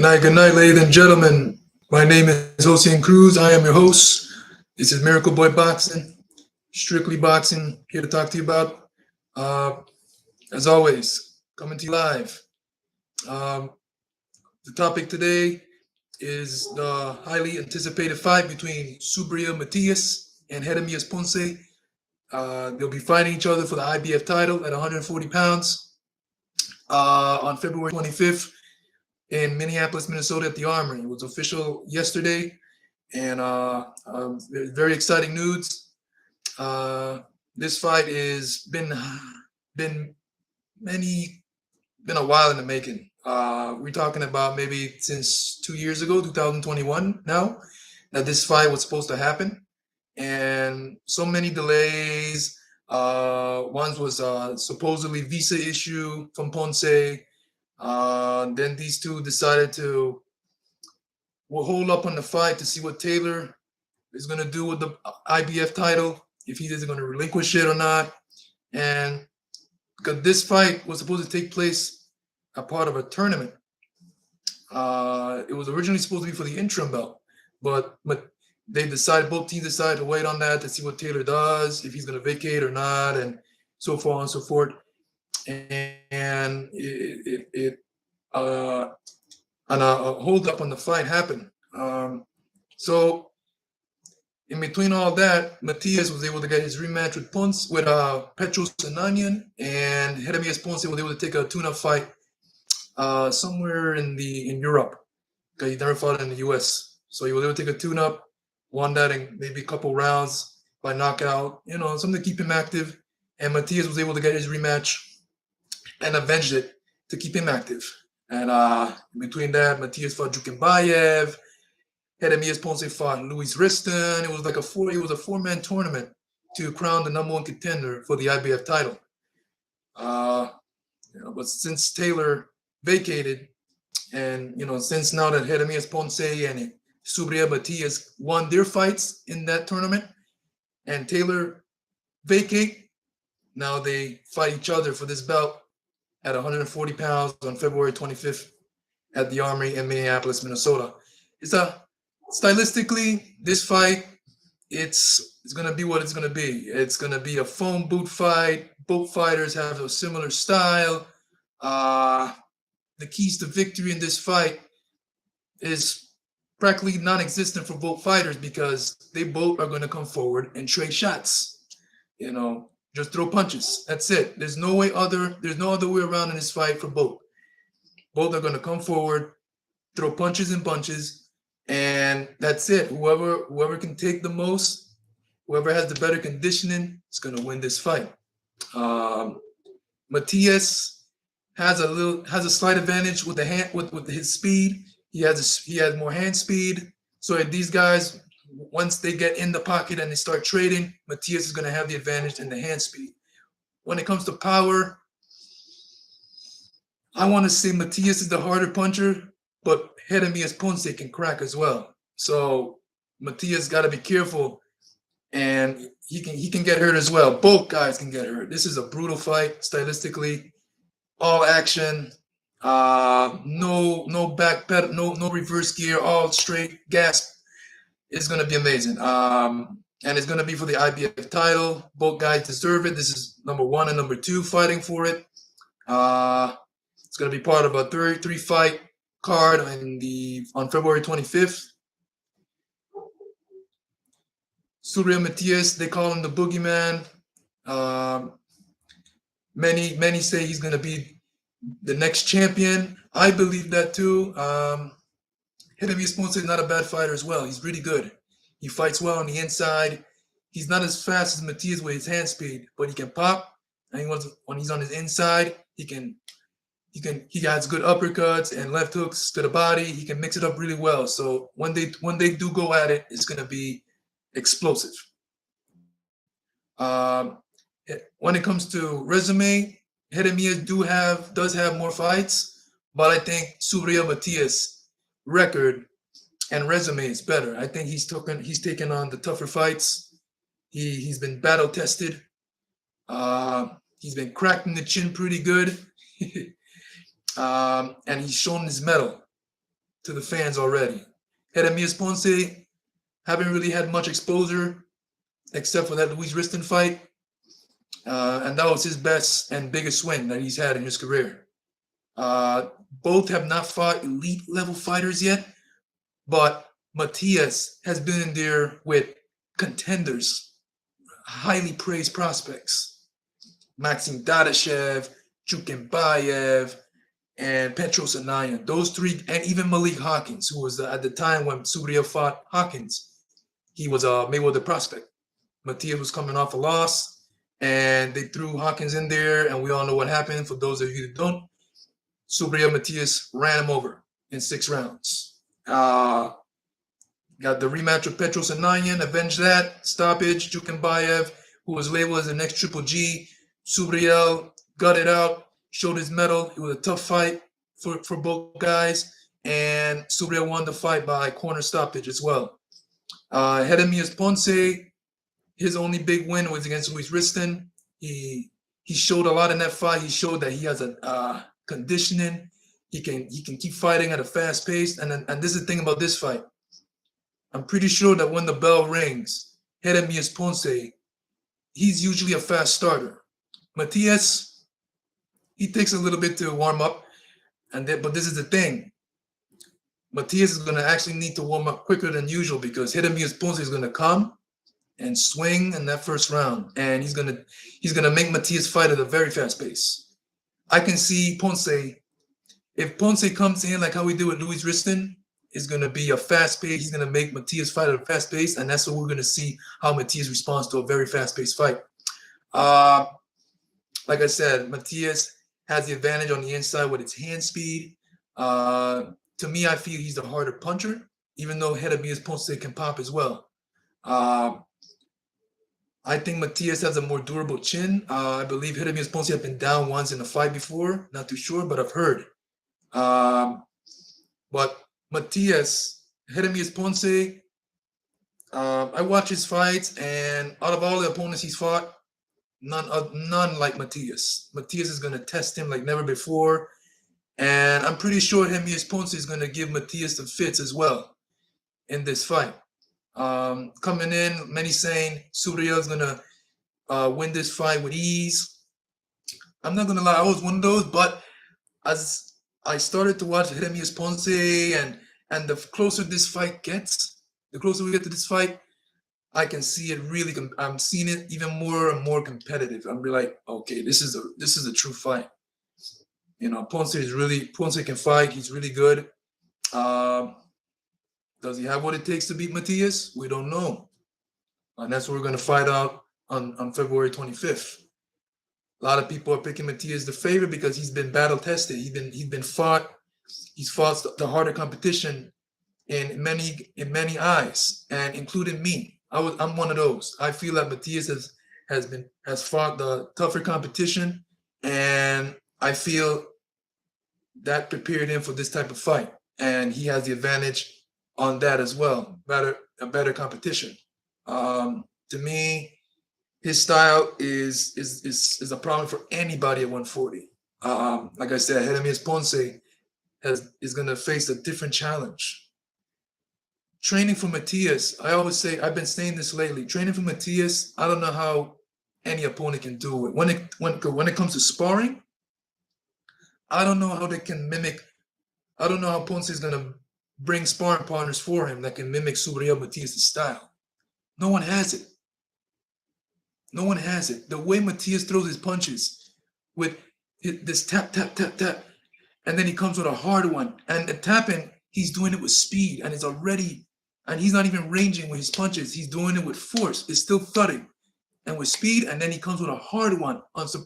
good night, ladies and gentlemen. My name is Josian Cruz. I am your host. This is Miracle Boy Boxing, strictly boxing. Here to talk to you about. Uh, as always, coming to you live. Um, the topic today is the highly anticipated fight between Subriel Matias and Jeremias Ponce. They'll be fighting each other for the IBF title at 140 pounds on February 25th in Minneapolis, Minnesota at the Armory. It was official yesterday, and very exciting news. This fight is been many been a while in the making. We're talking about maybe since 2 years ago, 2021 now, that this fight was supposed to happen, and so many delays. One was supposedly visa issue from Ponce. Then these two decided to hold up on the fight to see what Taylor is going to do with the IBF title, if he is going to relinquish it or not. And because this fight was supposed to take place a part of a tournament. It was originally supposed to be for the interim belt, but both teams decided to wait on that to see what Taylor does, if he's going to vacate or not, and so far and so forth. And a hold up on the fight happened. So in between all that, Matias was able to get his rematch with Petros Ananian, and Jeremias Ponce was able to take a tune-up fight somewhere in Europe, because he never fought in the U.S. So he was able to take a tune-up, won that in maybe a couple rounds by knockout, something to keep him active. And Matias was able to get his rematch and avenged it to keep him active. And in between that, Matias fought Jukembayev. Jeremias Ponce fought Luis Riston. It was like a four-man tournament to crown the number one contender for the IBF title. But since Taylor vacated, and since now that Jeremias Ponce and Subriel Matias won their fights in that tournament, and Taylor vacate, now they fight each other for this belt at 140 pounds on February 25th at the Armory in Minneapolis, Minnesota. Stylistically, this fight, it's going to be what it's going to be. It's going to be a phone boot fight. Both fighters have a similar style. The keys to victory in this fight is practically non-existent for both fighters, because they both are going to come forward and trade shots. Just throw punches. That's it. There's no other way around in this fight for both. Both are going to come forward, throw punches and bunches, and that's it. Whoever can take the most, whoever has the better conditioning, is going to win this fight. Matias has a slight advantage with with his speed. He has more hand speed. So if these guys, once they get in the pocket and they start trading, Matias is going to have the advantage in the hand speed. When it comes to power, I want to say Matias is the harder puncher, but Jeremias Ponce can crack as well. So Matias got to be careful, and he can get hurt as well. Both guys can get hurt. This is a brutal fight stylistically, all action, no back pedal, no reverse gear, all straight gas. It's going to be amazing. And it's going to be for the IBF title. Both guys deserve it. This is number one and number two fighting for it. It's going to be part of a 33-fight card on February 25th. Subriel Matias, they call him the boogeyman. Many say he's going to be the next champion. I believe that too. Jeremias Ponce is not a bad fighter as well. He's really good. He fights well on the inside. He's not as fast as Matias with his hand speed, but he can pop. And when he's on his inside, he has good uppercuts and left hooks to the body. He can mix it up really well. So when they do go at it, it's gonna be explosive. When it comes to resume, Jeremias does have more fights, but I think Subriel Matias' record and resume is better. I think he's taken on the tougher fights. He's been battle tested. He's been cracked in the chin pretty good. And he's shown his mettle. to the fans already. Jeremias Ponce haven't really had much exposure except for that Luis Riston fight. And that was his best and biggest win that he's had in his career. Both have not fought elite level fighters yet, but Matias has been in there with contenders, highly praised prospects. Maxim Dadashev, Chukembayev, and Petros Anayan. Those three, and even Malik Hawkins, who was at the time when Subriel fought Hawkins, he was a Mayweather prospect. Matias was coming off a loss, and they threw Hawkins in there, and we all know what happened. For those of you who don't, Subriel Matias ran him over in 6 rounds. Got the rematch with Petros Anayan, avenged that stoppage. Chukembayev, who was labeled as the next Triple G. Subriel gutted out, showed his mettle. It was a tough fight for both guys, and Subriel won the fight by corner stoppage as well. Jeremias Ponce, his only big win was against Luis Riston. He showed a lot in that fight. He showed that he has a conditioning. He can keep fighting at a fast pace. And this is the thing about this fight. I'm pretty sure that when the bell rings, Jeremias Ponce, he's usually a fast starter. Matias, he takes a little bit to warm up, but this is the thing. Matias is going to actually need to warm up quicker than usual because Jeremias Ponce is going to come and swing in that first round, and he's gonna make Matias fight at a very fast pace. I can see Ponce, if Ponce comes in like how we do with Luis Riston, is gonna be a fast pace. He's gonna make Matias fight at a fast pace, and that's what we're gonna see how Matias responds to a very fast paced fight. Like I said, Matias has the advantage on the inside with its hand speed. To me, I feel he's the harder puncher, even though Jeremias Ponce can pop as well. I think Matias has a more durable chin. I believe Jeremias Ponce has been down once in a fight before. Not too sure, but I've heard. But Matias, Jeremias Ponce, I watch his fights, and out of all the opponents he's fought, none like Matias. Matias is going to test him like never before. And I'm pretty sure Jeremias Ponce is going to give Matias the fits as well in this fight. Coming in, many saying Subriel is gonna win this fight with ease. I'm not gonna lie, I was one of those, but as I started to watch Jeremias Ponce, and the closer this fight gets, the closer we get to this fight, I can see it really. I'm seeing it even more and more competitive. I'm really like, okay, this is a true fight. You know, Ponce can fight. He's really good. Does he have what it takes to beat Matias? We don't know. And that's what we're going to find out on February 25th. A lot of people are picking Matias the favorite because he's been battle tested. He's fought the harder competition in many eyes, and including me. I'm one of those. I feel that Matias has fought the tougher competition, and I feel that prepared him for this type of fight, and he has the advantage on that as well. A better competition. To me, his style is a problem for anybody at 140. Like I said, Jeremias Ponce is going to face a different challenge. Training for Matias, I always say, I've been saying this lately. Training for Matias, I don't know how any opponent can do it. When it comes to sparring, I don't know how they can mimic. I don't know how Ponce is going to bring sparring partners for him that can mimic Subriel Matias' style. No one has it. No one has it. The way Matias throws his punches with this tap, tap, tap, tap, and then he comes with a hard one. And the tapping, he's doing it with speed, and he's not even ranging with his punches. He's doing it with force. It's still thudding and with speed, and then he comes with a hard one,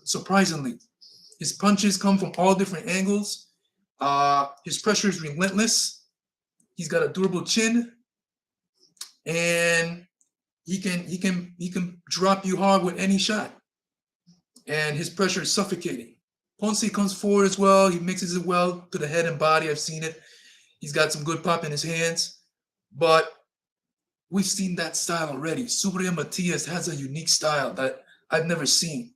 surprisingly. His punches come from all different angles. His pressure is relentless. He's got a durable chin, and he can drop you hard with any shot. And his pressure is suffocating. Ponce comes forward as well. He mixes it well to the head and body. I've seen it. He's got some good pop in his hands, but we've seen that style already. Subriel Matias has a unique style that I've never seen.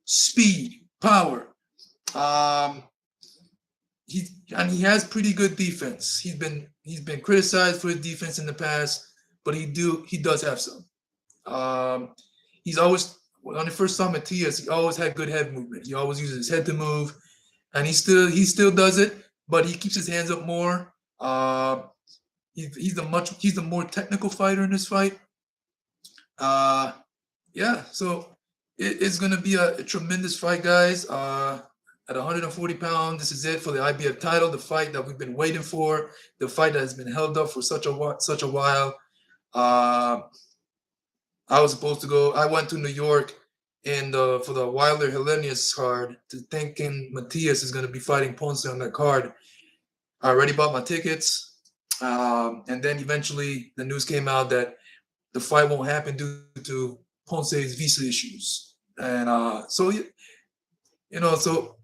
Speed, power. he has pretty good defense. He's been criticized for his defense in the past, but he does have some. He's always, when I first saw Matias, he always had good head movement. He always uses his head to move, and he still does it, but he keeps his hands up more. He's a more technical fighter in this fight. Yeah, so it's gonna be a tremendous fight, guys. At 140 pounds, this is it for the IBF title, the fight that we've been waiting for, the fight that has been held up for such a while. I was supposed to go. I went to New York for the Wilder Helenius card, thinking Matias is going to be fighting Ponce on that card. I already bought my tickets, and then eventually the news came out that the fight won't happen due to Ponce's visa issues. And so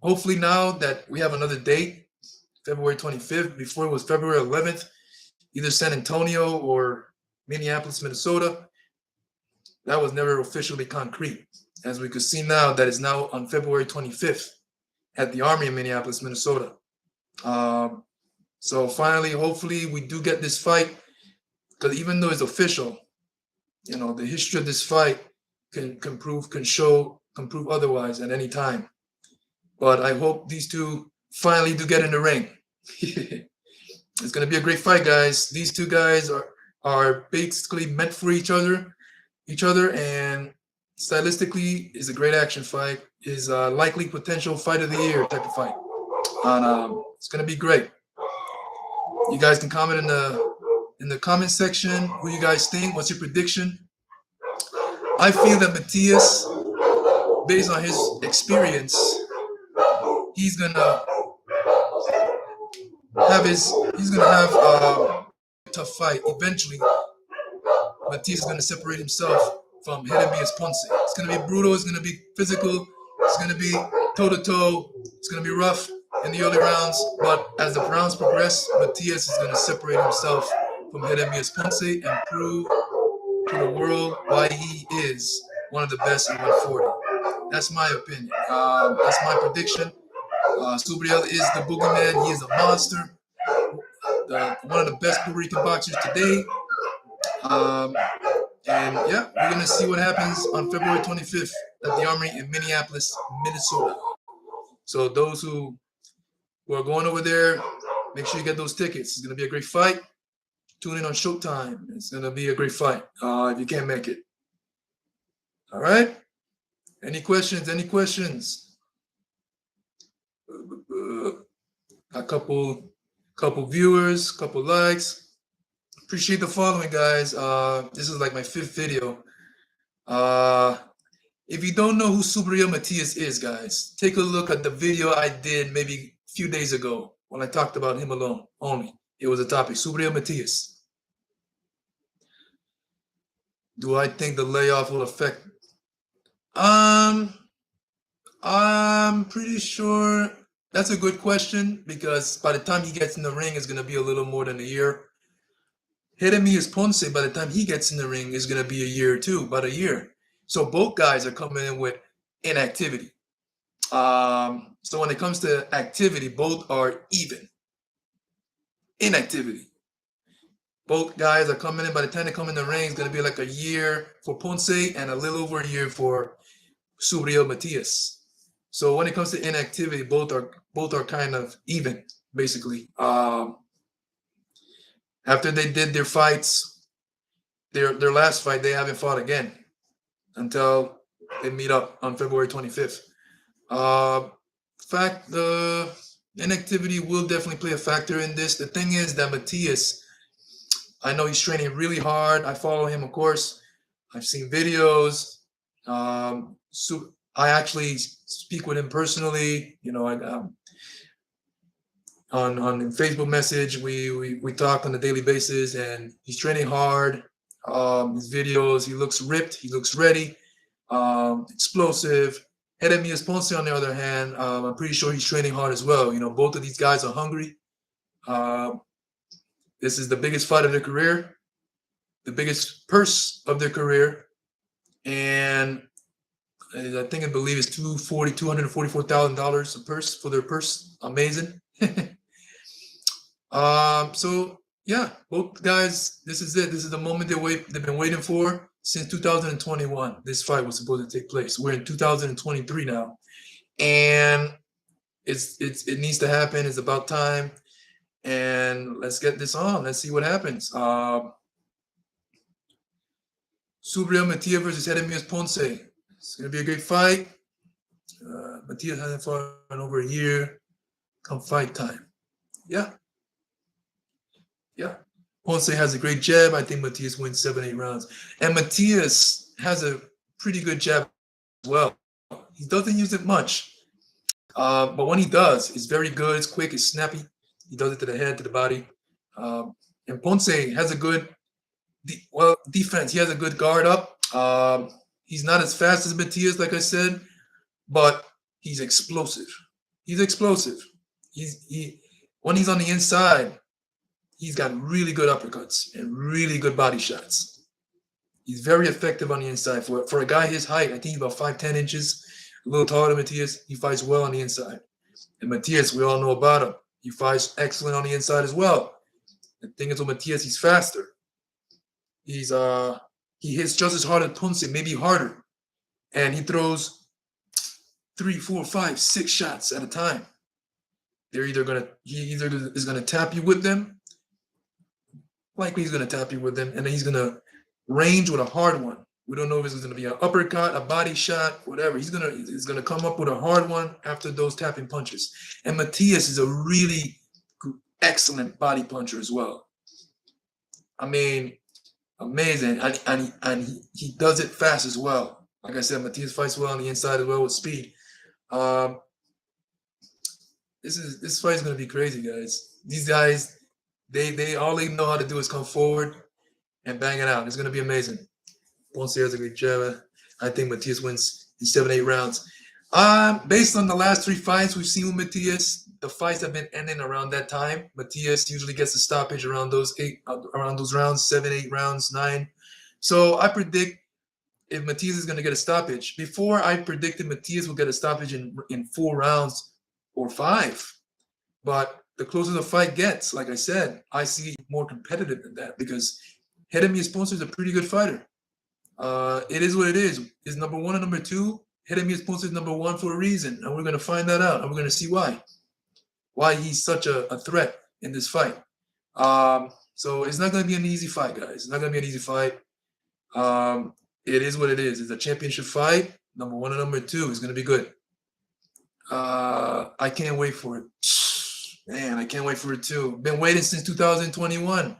hopefully now that we have another date, February 25th, before it was February 11th, either San Antonio or Minneapolis, Minnesota. That was never officially concrete. As we could see now, that is now on February 25th at the Army in Minneapolis, Minnesota. So finally, hopefully we do get this fight, because even though it's official, the history of this fight can prove otherwise at any time. But I hope these two finally do get in the ring. It's going to be a great fight, guys. These two guys are basically meant for each other, and stylistically is a great action fight. Is a likely potential fight of the year type of fight. And it's going to be great. You guys can comment in the comment section who you guys think. What's your prediction? I feel that Matias, based on his experience, he's gonna have a tough fight. Eventually, Matias is gonna separate himself from Jeremias Ponce. It's gonna be brutal. It's gonna be physical. It's gonna be toe to toe. It's gonna be rough in the early rounds. But as the rounds progress, Matias is gonna separate himself from Jeremias Ponce and prove to the world why he is one of the best in 140. That's my opinion. That's my prediction. Subriel is the boogeyman. He is a monster. One of the best Puerto Rican boxers today. And yeah, we're going to see what happens on February 25th at the Armory in Minneapolis, Minnesota. So those who are going over there, make sure you get those tickets. It's going to be a great fight. Tune in on Showtime. It's going to be a great fight if you can't make it. All right? Any questions? A couple viewers, couple likes. Appreciate the following, guys. This is like my 5th video. If you don't know who Subriel Matias is, guys, take a look at the video I did maybe a few days ago when I talked about him alone only. It was a topic, Subriel Matias. Do I think the layoff will affect? I'm pretty sure that's a good question, because by the time he gets in the ring, it's going to be a little more than a year. Jeremias Ponce, by the time he gets in the ring, is going to be a year too, about a year. So both guys are coming in with inactivity. So when it comes to activity, both are even. Inactivity. Both guys are coming in. By the time they come in the ring, it's going to be like a year for Ponce and a little over a year for Subriel Matias. So when it comes to inactivity, both are kind of even, basically. After they did their fights, their last fight, they haven't fought again until they meet up on February 25th. The inactivity will definitely play a factor in this. The thing is that Matias, I know he's training really hard. I follow him, of course. I've seen videos. I actually speak with him personally. On Facebook message, we talk on a daily basis, and he's training hard. His videos, he looks ripped. He looks ready. Explosive. Jeremias Ponce, on the other hand, I'm pretty sure he's training hard as well. Both of these guys are hungry. This is the biggest fight of their career, the biggest purse of their career, and I believe it's $244,000 a purse for their purse. Amazing. So yeah, both guys, this is it. This is the moment they've been waiting for since 2021. This fight was supposed to take place. We're in 2023 now, and it needs to happen. It's about time, and let's get this on. Let's see what happens. Subriel Matias versus Jeremias Ponce. It's gonna be a great fight. Matias hasn't fought in over a year. Come fight time. Yeah. Ponce has a great jab. I think Matias wins 7-8 rounds. And Matias has a pretty good jab as well. He doesn't use it much. But when he does, it's very good. It's quick. It's snappy. He does it to the head, to the body. And Ponce has a good, defense. He has a good guard up. He's not as fast as Matias, like I said, but he's explosive. He's explosive. When he's on the inside, he's got really good uppercuts and really good body shots. He's very effective on the inside. For a guy his height, I think he's about 5'10" inches, a little taller than Matias. He fights well on the inside. And Matias, we all know about him. He fights excellent on the inside as well. The thing is with Matias, he's faster. He hits just as hard as Ponce, maybe harder. And he throws 3, 4, 5, 6 shots at a time. He either is gonna tap you with them. Likely he's gonna tap you with them, and then he's gonna range with a hard one. We don't know if it's gonna be an uppercut, a body shot, whatever. He's gonna come up with a hard one after those tapping punches. And Matias is a really excellent body puncher as well. I mean, amazing, and he does it fast as well. Like I said, Matias fights well on the inside as well with speed. This fight is gonna be crazy, guys. These guys, they all they know how to do is come forward and bang it out. It's gonna be amazing. Ponce has a great jab. I think Matias wins in 7-8 rounds. Based on the last 3 fights we've seen with Matias, the fights have been ending around that time. Matias usually gets a stoppage around those rounds, 7, 8 rounds, 9. So I predict if Matias is going to get a stoppage. Before I predicted Matias would get a stoppage in 4 rounds or 5. But the closer the fight gets, like I said, I see more competitive than that because Jeremias Ponce is a pretty good fighter. It is what it is. Is number 1 and number 2. Jeremias Ponce is number 1 for a reason, and we're going to find that out, and we're going to see why he's such a threat in this fight. So it's not going to be an easy fight, guys. It's not going to be an easy fight. It is what it is. It's a championship fight. Number 1 and number 2 is going to be good. I can't wait for it. Man, I can't wait for it too. Been waiting since 2021.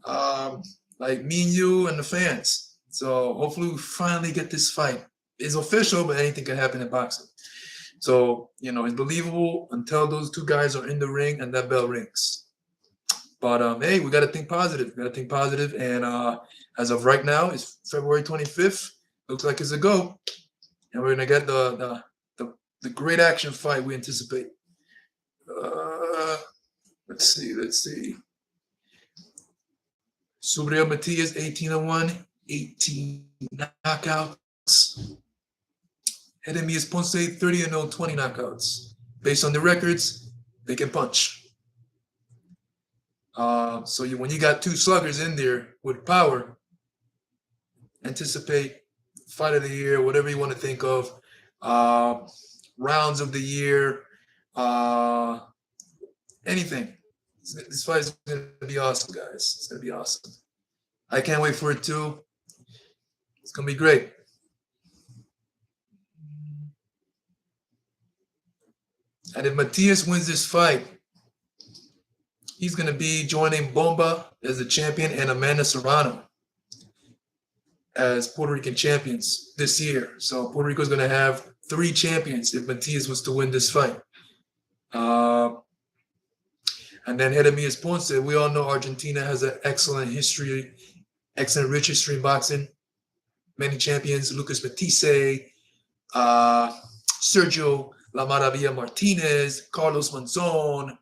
Like me and you and the fans. So hopefully we finally get this fight. It's official, but anything can happen in boxing. So, it's believable until those 2 guys are in the ring and that bell rings. But, hey, we got to think positive. And as of right now, it's February 25th. Looks like it's a go. And we're going to get the great action fight we anticipate. Let's see. Subriel Matias, 18-1, 18 knockouts. Jeremias Ponce, 30-0, 20 knockouts. Based on the records, they can punch. So when you got 2 sluggers in there with power, anticipate fight of the year, whatever you want to think of, rounds of the year, anything. This fight is going to be awesome, guys. It's going to be awesome. I can't wait for it too. It's going to be great. And if Matias wins this fight, he's going to be joining Bomba as the champion and Amanda Serrano as Puerto Rican champions this year. So Puerto Rico is going to have 3 champions if Matias was to win this fight. And then Jeremias Ponce, we all know Argentina has an excellent rich history in boxing. Many champions, Lucas Matisse, Sergio La Maravilla Martinez, Carlos Monzon,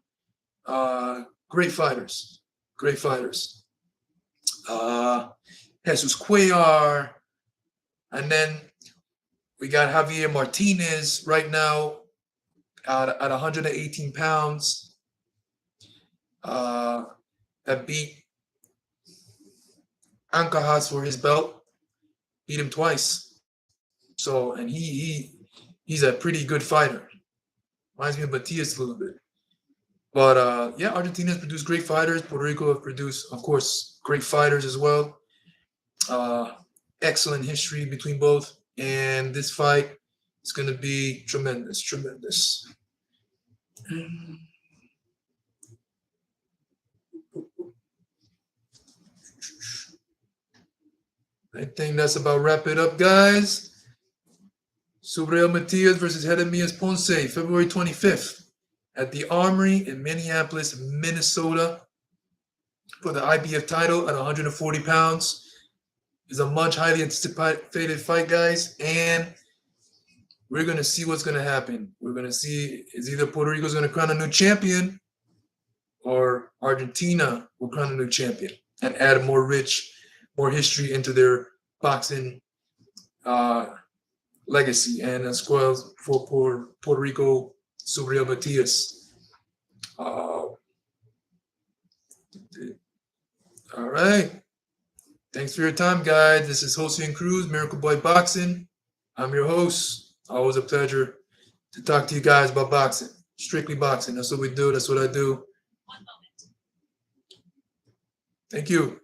great fighters. Jesus Cuellar, and then we got Javier Martinez right now at 118 pounds. that beat Ancajas for his belt, beat him twice. So, and he's a pretty good fighter. Reminds me of Matias a little bit. But yeah, Argentina has produced great fighters. Puerto Rico have produced, of course, great fighters as well. Excellent history between both. And this fight is going to be tremendous, tremendous. I think that's about wrap it up, guys. Subriel Matias versus Jeremias Ponce, February 25th at the Armory in Minneapolis, Minnesota for the IBF title at 140 pounds. It's a much highly anticipated fight, guys, and we're going to see what's going to happen. We're going to see is either Puerto Rico's going to crown a new champion or Argentina will crown a new champion and add more history into their boxing legacy. And as well for Puerto Rico, Subriel Matias. All right. Thanks for your time, guys. This is Jose Cruz, Miracle Boy Boxing. I'm your host. Always a pleasure to talk to you guys about boxing. Strictly boxing. That's what we do. That's what I do. Thank you.